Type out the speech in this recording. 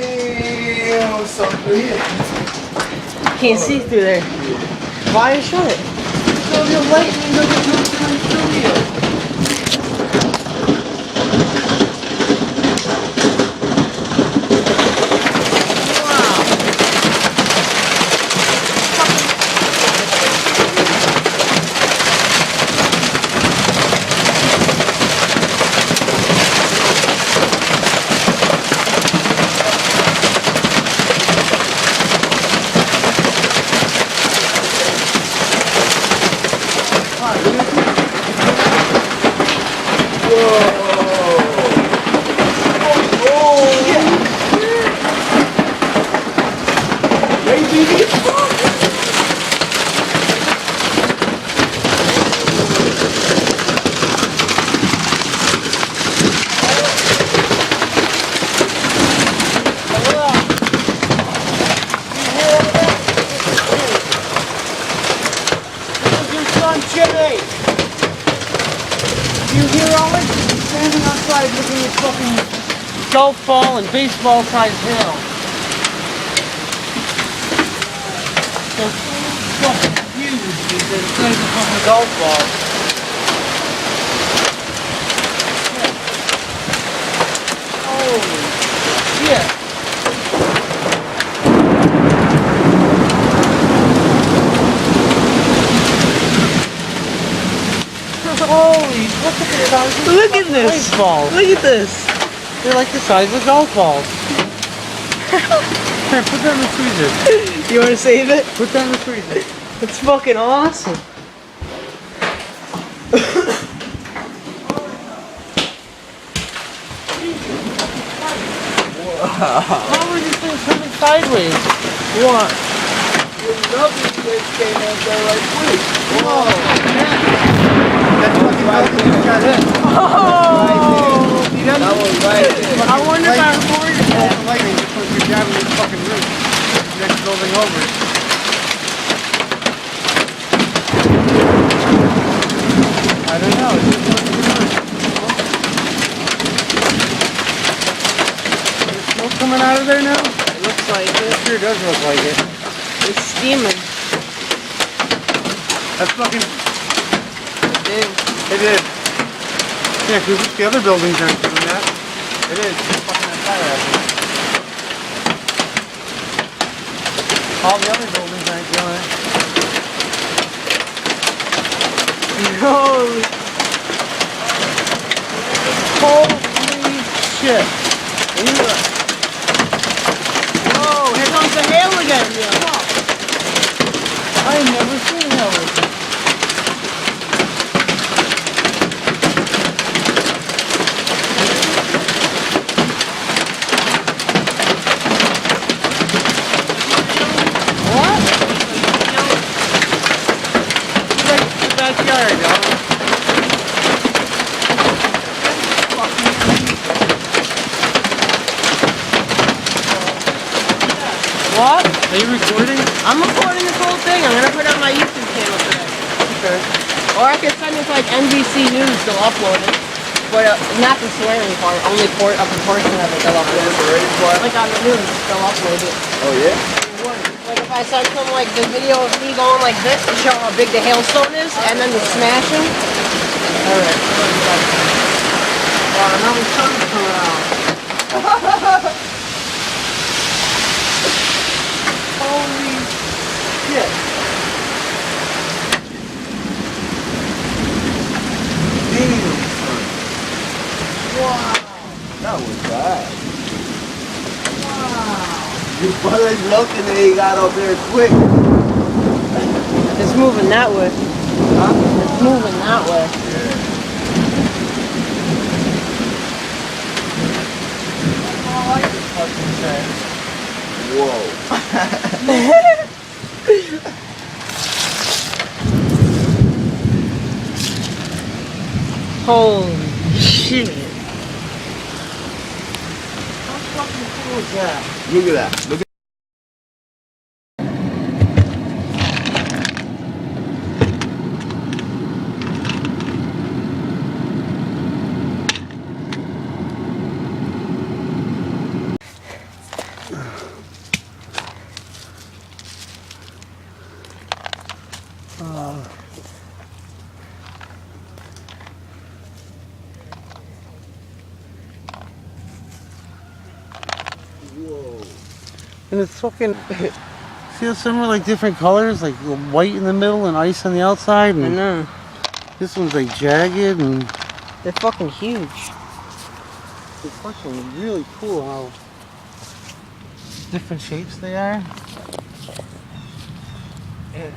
Damn, something here. Can't see through there. Why is shut? So the lightning doesn't come through here. Golf ball and baseball size hill. So fucking huge these days. It's not even fucking golf ball. Holy shit. Holy, look at the size of Look at this. balls. Look at this. They're like the size of golf balls. Here, put that in the freezer. You want to save it? Put that in the freezer. It's fucking awesome. How are these things coming sideways? What? Nothing came out there like quick. Whoa. That's fucking right there. Oh! That was right there. I wonder if I recorded that. Lightning because you're driving this fucking roof. Next building over. I don't know. It's just what you're doing. There's smoke coming out of there now? It looks like it. It sure does look like it. It's steaming. That's fucking... Dude. It is. Yeah, because the other buildings aren't doing that. It is. It's fucking on fire. All the other buildings aren't doing it. Holy. Holy shit. Whoa, here comes the hail again. Yeah. I've never seen hell like this. What? It's like the backyard, y'all. What? Are you recording? I'm recording this whole thing. I'm gonna put it on my YouTube channel today. Okay. Or I could send it to like NBC News. They'll upload it. But not the swearing part. Only a portion of it they'll upload it. Like on the news, they'll upload it. Oh yeah? Like if I send them like the video of me going like this to show how big the hailstone is, and then the smashing. Alright. Wow, now the sun's coming out. Holy shit. Damn, son. Wow. That was bad. Wow. Your brother's looking and he got up there quick. It's moving that way. Huh? It's moving that way. All I can fucking say. Whoa. Holy shit. How fucking cool is that? Look at that. Look at Whoa. And it's fucking... See how some are like different colors? Like white in the middle and ice on the outside? I And know. this one's like jagged and... They're fucking huge. It's fucking really cool how different shapes they are. Yeah.